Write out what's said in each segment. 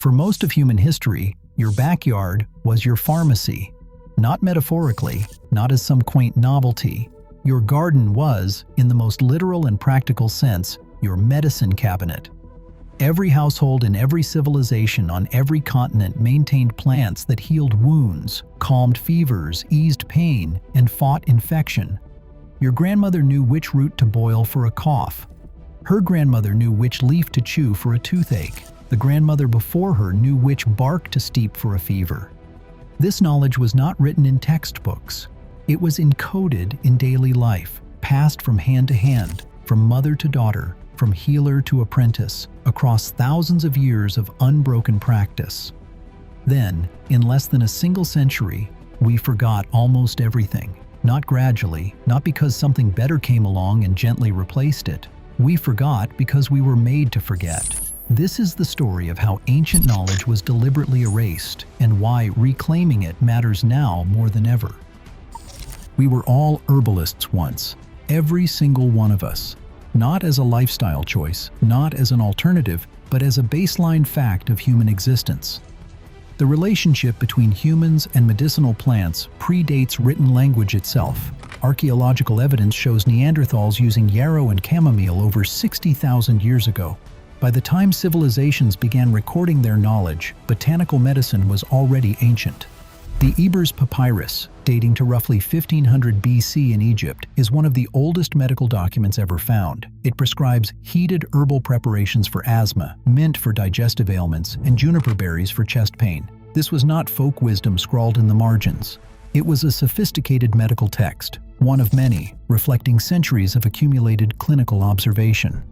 For most of human history, your backyard was your pharmacy. Not metaphorically, not as some quaint novelty. Your garden was, in the most literal and practical sense, your medicine cabinet. Every household in every civilization on every continent maintained plants that healed wounds, calmed fevers, eased pain, and fought infection. Your grandmother knew which root to boil for a cough. Her grandmother knew which leaf to chew for a toothache. The grandmother before her knew which bark to steep for a fever. This knowledge was not written in textbooks. It was encoded in daily life, passed from hand to hand, from mother to daughter, from healer to apprentice, across thousands of years of unbroken practice. Then, in less than a single century, we forgot almost everything. Not gradually, not because something better came along and gently replaced it. We forgot because we were made to forget. This is the story of how ancient knowledge was deliberately erased and why reclaiming it matters now more than ever. We were all herbalists once, every single one of us. Not as a lifestyle choice, not as an alternative, but as a baseline fact of human existence. The relationship between humans and medicinal plants predates written language itself. Archaeological evidence shows Neanderthals using yarrow and chamomile over 60,000 years ago. By the time civilizations began recording their knowledge, botanical medicine was already ancient. The Ebers Papyrus, dating to roughly 1500 BC in Egypt, is one of the oldest medical documents ever found. It prescribes heated herbal preparations for asthma, mint for digestive ailments, and juniper berries for chest pain. This was not folk wisdom scrawled in the margins. It was a sophisticated medical text, one of many, reflecting centuries of accumulated clinical observation.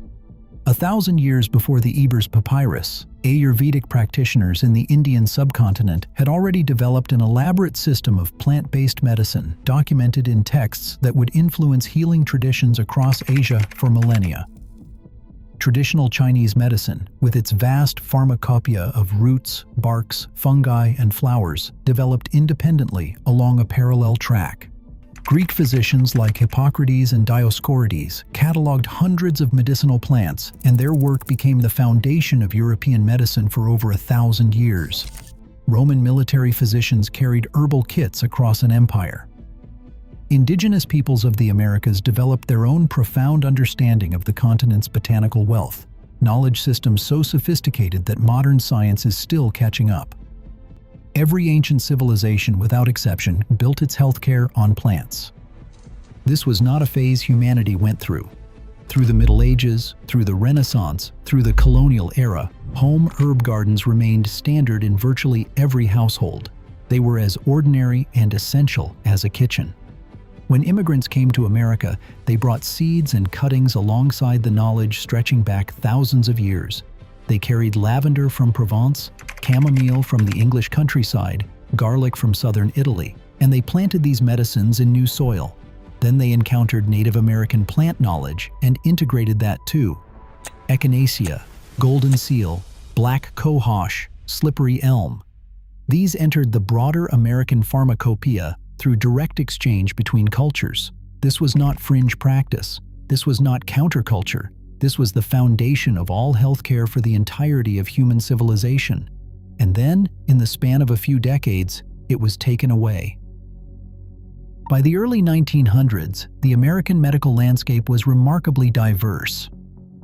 1,000 years before the Ebers Papyrus, Ayurvedic practitioners in the Indian subcontinent had already developed an elaborate system of plant-based medicine documented in texts that would influence healing traditions across Asia for millennia. Traditional Chinese medicine, with its vast pharmacopoeia of roots, barks, fungi, and flowers, developed independently along a parallel track. Greek physicians like Hippocrates and Dioscorides cataloged hundreds of medicinal plants, and their work became the foundation of European medicine for over 1,000 years. Roman military physicians carried herbal kits across an empire. Indigenous peoples of the Americas developed their own profound understanding of the continent's botanical wealth, knowledge systems so sophisticated that modern science is still catching up. Every ancient civilization, without exception, built its healthcare on plants. This was not a phase humanity went through. Through the Middle Ages, through the Renaissance, through the colonial era, home herb gardens remained standard in virtually every household. They were as ordinary and essential as a kitchen. When immigrants came to America, they brought seeds and cuttings alongside the knowledge stretching back thousands of years. They carried lavender from Provence, chamomile from the English countryside, garlic from southern Italy, and they planted these medicines in new soil. Then they encountered Native American plant knowledge and integrated that too. Echinacea, golden seal, black cohosh, slippery elm. These entered the broader American pharmacopoeia through direct exchange between cultures. This was not fringe practice. This was not counterculture. This was the foundation of all healthcare for the entirety of human civilization. And then, in the span of a few decades, it was taken away. By the early 1900s, the American medical landscape was remarkably diverse.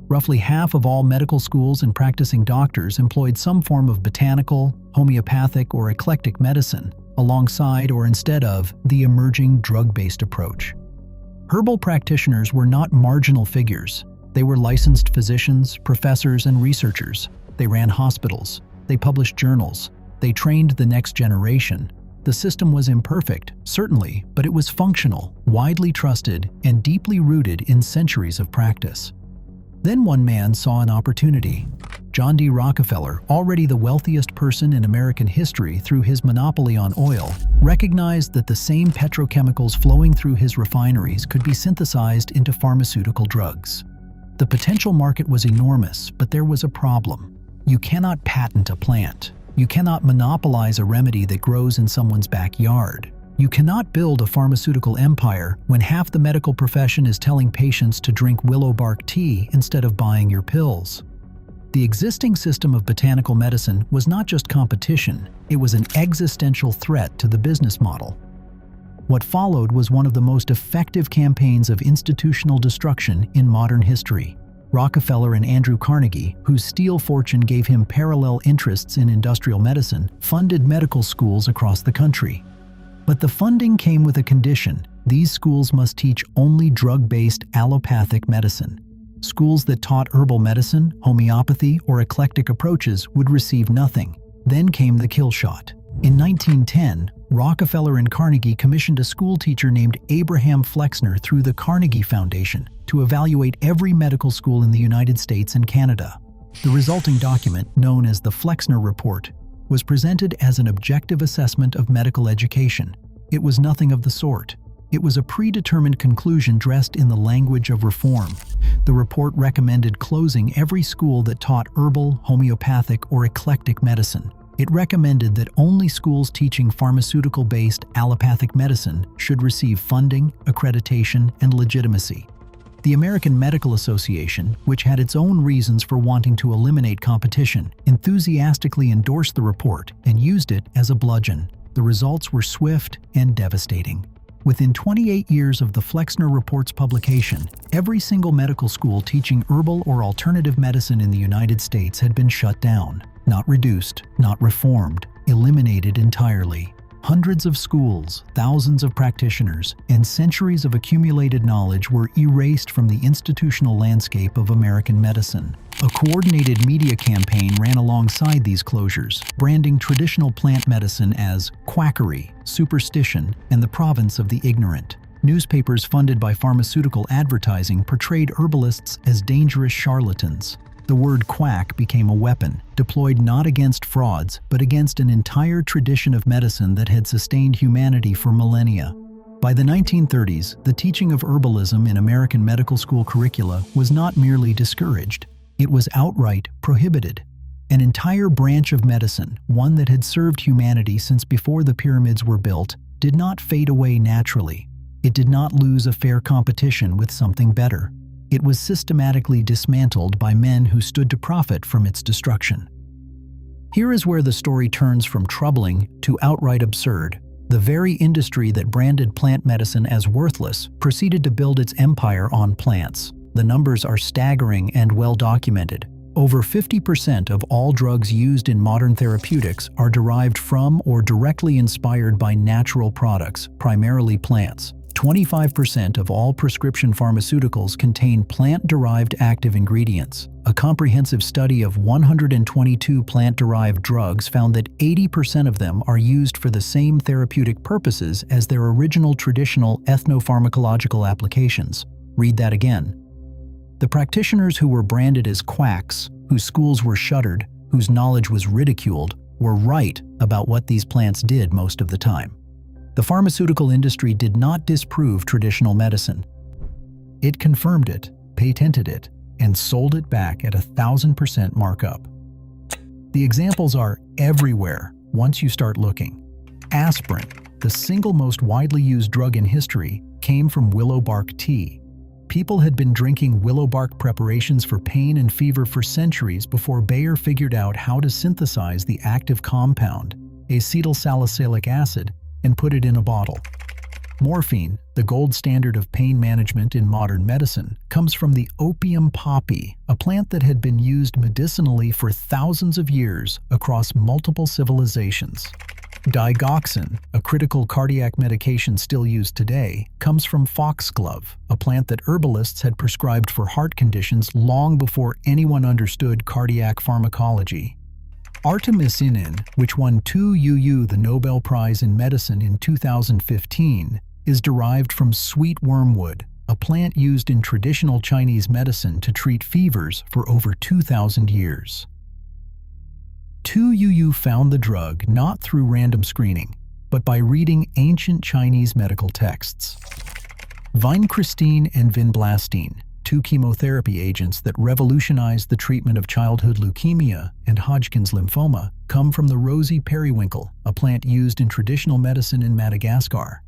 Roughly half of all medical schools and practicing doctors employed some form of botanical, homeopathic, or eclectic medicine, alongside or instead of the emerging drug-based approach. Herbal practitioners were not marginal figures. They were licensed physicians, professors, and researchers. They ran hospitals. They published journals. They trained the next generation. The system was imperfect, certainly, but it was functional, widely trusted, and deeply rooted in centuries of practice. Then one man saw an opportunity. John D. Rockefeller, already the wealthiest person in American history through his monopoly on oil, recognized that the same petrochemicals flowing through his refineries could be synthesized into pharmaceutical drugs. The potential market was enormous, but there was a problem. You cannot patent a plant. You cannot monopolize a remedy that grows in someone's backyard. You cannot build a pharmaceutical empire when half the medical profession is telling patients to drink willow bark tea instead of buying your pills. The existing system of botanical medicine was not just competition, it was an existential threat to the business model. What followed was one of the most effective campaigns of institutional destruction in modern history. Rockefeller and Andrew Carnegie, whose steel fortune gave him parallel interests in industrial medicine, funded medical schools across the country. But the funding came with a condition: these schools must teach only drug-based allopathic medicine. Schools that taught herbal medicine, homeopathy, or eclectic approaches would receive nothing. Then came the kill shot. In 1910, Rockefeller and Carnegie commissioned a school teacher named Abraham Flexner through the Carnegie Foundation to evaluate every medical school in the United States and Canada. The resulting document, known as the Flexner Report, was presented as an objective assessment of medical education. It was nothing of the sort. It was a predetermined conclusion dressed in the language of reform. The report recommended closing every school that taught herbal, homeopathic, or eclectic medicine. It recommended that only schools teaching pharmaceutical-based allopathic medicine should receive funding, accreditation, and legitimacy. The American Medical Association, which had its own reasons for wanting to eliminate competition, enthusiastically endorsed the report and used it as a bludgeon. The results were swift and devastating. Within 28 years of the Flexner Report's publication, every single medical school teaching herbal or alternative medicine in the United States had been shut down. Not reduced, not reformed, eliminated entirely. Hundreds of schools, thousands of practitioners, and centuries of accumulated knowledge were erased from the institutional landscape of American medicine. A coordinated media campaign ran alongside these closures, branding traditional plant medicine as quackery, superstition, and the province of the ignorant. Newspapers funded by pharmaceutical advertising portrayed herbalists as dangerous charlatans. The word quack became a weapon, deployed not against frauds, but against an entire tradition of medicine that had sustained humanity for millennia. By the 1930s, the teaching of herbalism in American medical school curricula was not merely discouraged, it was outright prohibited. An entire branch of medicine, one that had served humanity since before the pyramids were built, did not fade away naturally. It did not lose a fair competition with something better. It was systematically dismantled by men who stood to profit from its destruction. Here is where the story turns from troubling to outright absurd. The very industry that branded plant medicine as worthless proceeded to build its empire on plants. The numbers are staggering and well documented. Over 50% of all drugs used in modern therapeutics are derived from or directly inspired by natural products, primarily plants. 25% of all prescription pharmaceuticals contain plant-derived active ingredients. A comprehensive study of 122 plant-derived drugs found that 80% of them are used for the same therapeutic purposes as their original traditional ethnopharmacological applications. Read that again. The practitioners who were branded as quacks, whose schools were shuttered, whose knowledge was ridiculed, were right about what these plants did most of the time. The pharmaceutical industry did not disprove traditional medicine. It confirmed it, patented it, and sold it back at a 1,000% markup. The examples are everywhere once you start looking. Aspirin, the single most widely used drug in history, came from willow bark tea. People had been drinking willow bark preparations for pain and fever for centuries before Bayer figured out how to synthesize the active compound, acetylsalicylic acid, and put it in a bottle. Morphine, the gold standard of pain management in modern medicine, comes from the opium poppy, a plant that had been used medicinally for thousands of years across multiple civilizations. Digoxin, a critical cardiac medication still used today, comes from foxglove, a plant that herbalists had prescribed for heart conditions long before anyone understood cardiac pharmacology. Artemisinin, which won 2 UU the Nobel Prize in Medicine in 2015, is derived from sweet wormwood, a plant used in traditional Chinese medicine to treat fevers for over 2,000 years. 2 UU found the drug not through random screening, but by reading ancient Chinese medical texts. Vincristine and vinblastine, 2 chemotherapy agents that revolutionized the treatment of childhood leukemia and Hodgkin's lymphoma, come from the rosy periwinkle, a plant used in traditional medicine in Madagascar.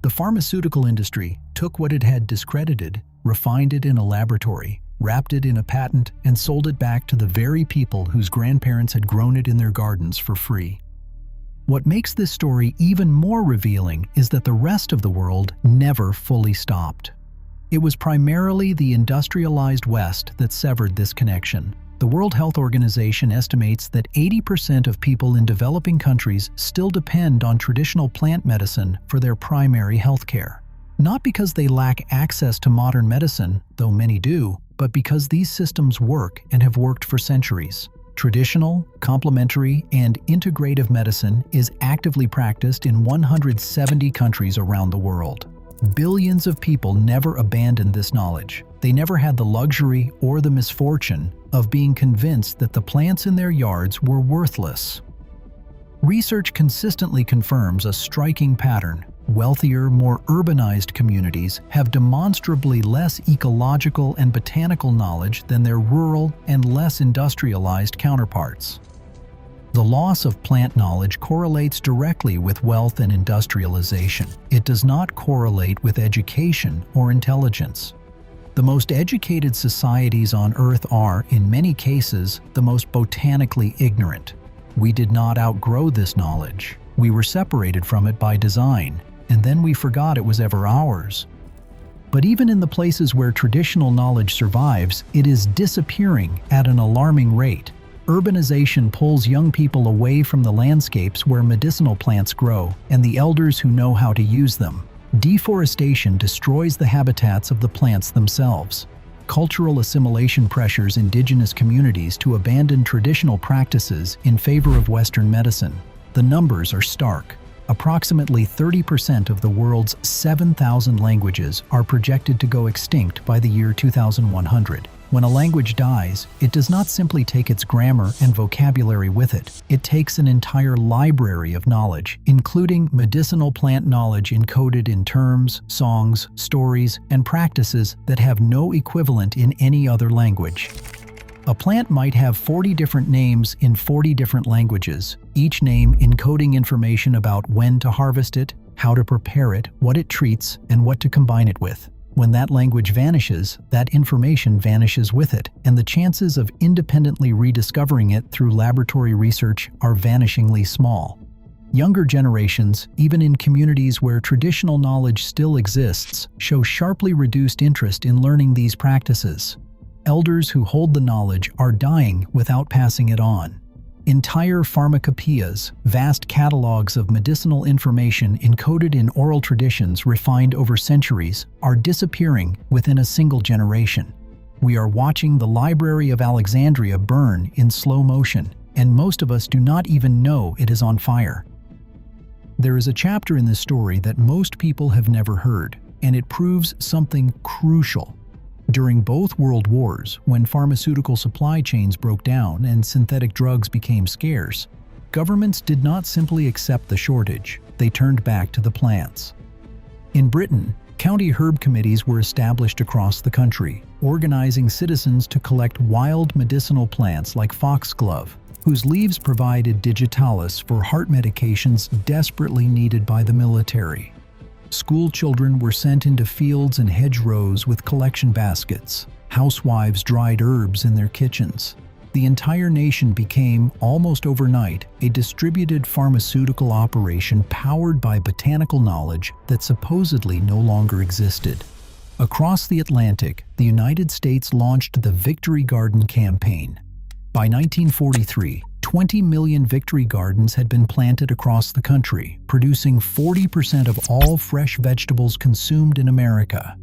The pharmaceutical industry took what it had discredited, refined it in a laboratory, wrapped it in a patent, and sold it back to the very people whose grandparents had grown it in their gardens for free. What makes this story even more revealing is that the rest of the world never fully stopped. It was primarily the industrialized West that severed this connection. The World Health Organization estimates that 80% of people in developing countries still depend on traditional plant medicine for their primary health care. Not because they lack access to modern medicine, though many do, but because these systems work and have worked for centuries. Traditional, complementary, and integrative medicine is actively practiced in 170 countries around the world. Billions of people never abandoned this knowledge. They never had the luxury or the misfortune of being convinced that the plants in their yards were worthless. Research consistently confirms a striking pattern. Wealthier, more urbanized communities have demonstrably less ecological and botanical knowledge than their rural and less industrialized counterparts. The loss of plant knowledge correlates directly with wealth and industrialization. It does not correlate with education or intelligence. The most educated societies on Earth are, in many cases, the most botanically ignorant. We did not outgrow this knowledge. We were separated from it by design, and then we forgot it was ever ours. But even in the places where traditional knowledge survives, it is disappearing at an alarming rate. Urbanization pulls young people away from the landscapes where medicinal plants grow and the elders who know how to use them. Deforestation destroys the habitats of the plants themselves. Cultural assimilation pressures indigenous communities to abandon traditional practices in favor of Western medicine. The numbers are stark. Approximately 30% of the world's 7,000 languages are projected to go extinct by the year 2100. When a language dies, it does not simply take its grammar and vocabulary with it. It takes an entire library of knowledge, including medicinal plant knowledge encoded in terms, songs, stories, and practices that have no equivalent in any other language. A plant might have 40 different names in 40 different languages, each name encoding information about when to harvest it, how to prepare it, what it treats, and what to combine it with. When that language vanishes, that information vanishes with it, and the chances of independently rediscovering it through laboratory research are vanishingly small. Younger generations, even in communities where traditional knowledge still exists, show sharply reduced interest in learning these practices. Elders who hold the knowledge are dying without passing it on. Entire pharmacopoeias, vast catalogs of medicinal information encoded in oral traditions refined over centuries, are disappearing within a single generation. We are watching the Library of Alexandria burn in slow motion, and most of us do not even know it is on fire. There is a chapter in this story that most people have never heard, and it proves something crucial. During both world wars, when pharmaceutical supply chains broke down and synthetic drugs became scarce, governments did not simply accept the shortage, they turned back to the plants. In Britain, county herb committees were established across the country, organizing citizens to collect wild medicinal plants like foxglove, whose leaves provided digitalis for heart medications desperately needed by the military. School children were sent into fields and hedgerows with collection baskets. Housewives dried herbs in their kitchens. The entire nation became, almost overnight, a distributed pharmaceutical operation powered by botanical knowledge that supposedly no longer existed. Across the Atlantic, the United States launched the Victory Garden campaign. By 1943, 20 million Victory Gardens had been planted across the country, producing 40% of all fresh vegetables consumed in America.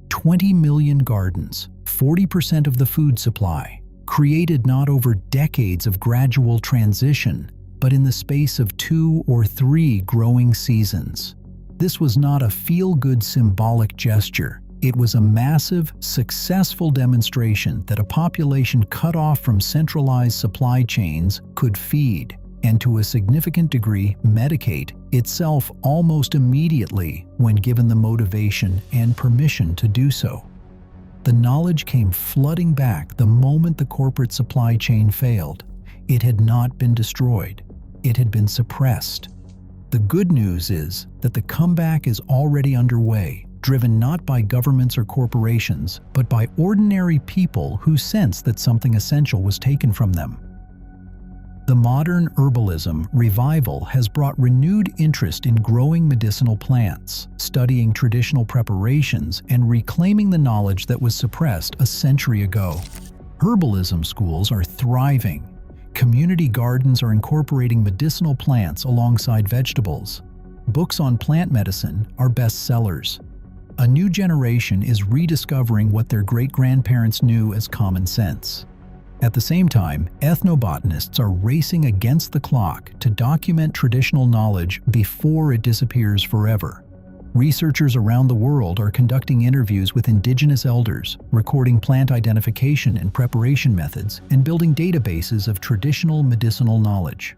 20 million gardens, 40% of the food supply, created not over decades of gradual transition, but in the space of 2 or 3 growing seasons. This was not a feel-good symbolic gesture. It was a massive, successful demonstration that a population cut off from centralized supply chains could feed, and to a significant degree medicate, itself almost immediately when given the motivation and permission to do so. The knowledge came flooding back the moment the corporate supply chain failed. It had not been destroyed. It had been suppressed. The good news is that the comeback is already underway. driven not by governments or corporations, but by ordinary people who sensed that something essential was taken from them. The modern herbalism revival has brought renewed interest in growing medicinal plants, studying traditional preparations, and reclaiming the knowledge that was suppressed a century ago. Herbalism schools are thriving. Community gardens are incorporating medicinal plants alongside vegetables. Books on plant medicine are bestsellers. A new generation is rediscovering what their great-grandparents knew as common sense. At the same time, ethnobotanists are racing against the clock to document traditional knowledge before it disappears forever. Researchers around the world are conducting interviews with indigenous elders, recording plant identification and preparation methods, and building databases of traditional medicinal knowledge.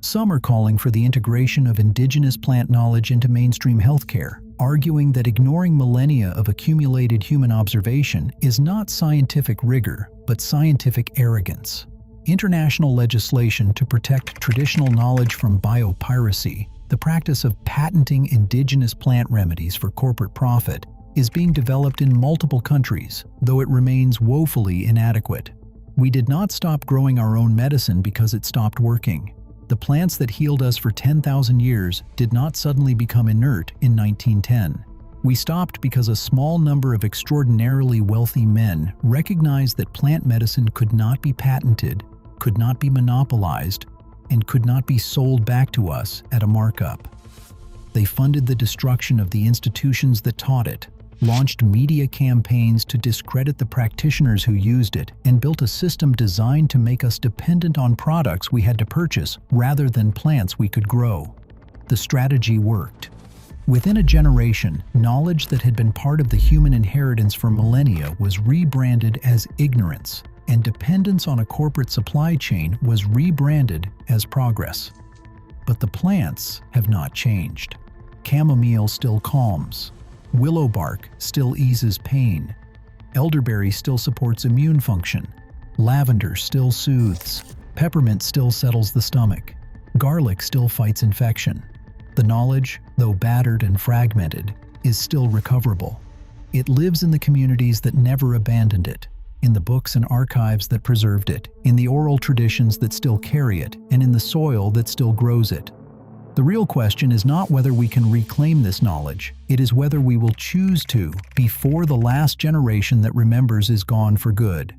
Some are calling for the integration of indigenous plant knowledge into mainstream healthcare, arguing that ignoring millennia of accumulated human observation is not scientific rigor, but scientific arrogance. International legislation to protect traditional knowledge from biopiracy, the practice of patenting indigenous plant remedies for corporate profit, is being developed in multiple countries, though it remains woefully inadequate. We did not stop growing our own medicine because it stopped working. The plants that healed us for 10,000 years did not suddenly become inert in 1910. We stopped because a small number of extraordinarily wealthy men recognized that plant medicine could not be patented, could not be monopolized, and could not be sold back to us at a markup. They funded the destruction of the institutions that taught it, launched media campaigns to discredit the practitioners who used it, and built a system designed to make us dependent on products we had to purchase rather than plants we could grow. The strategy worked. Within a generation, knowledge that had been part of the human inheritance for millennia was rebranded as ignorance, and dependence on a corporate supply chain was rebranded as progress. But the plants have not changed. Chamomile still calms. Willow bark still eases pain. Elderberry still supports immune function. Lavender still soothes. Peppermint still settles the stomach. Garlic still fights infection. The knowledge, though battered and fragmented, is still recoverable. It lives in the communities that never abandoned it, in the books and archives that preserved it, in the oral traditions that still carry it, and in the soil that still grows it. The real question is not whether we can reclaim this knowledge, it is whether we will choose to before the last generation that remembers is gone for good.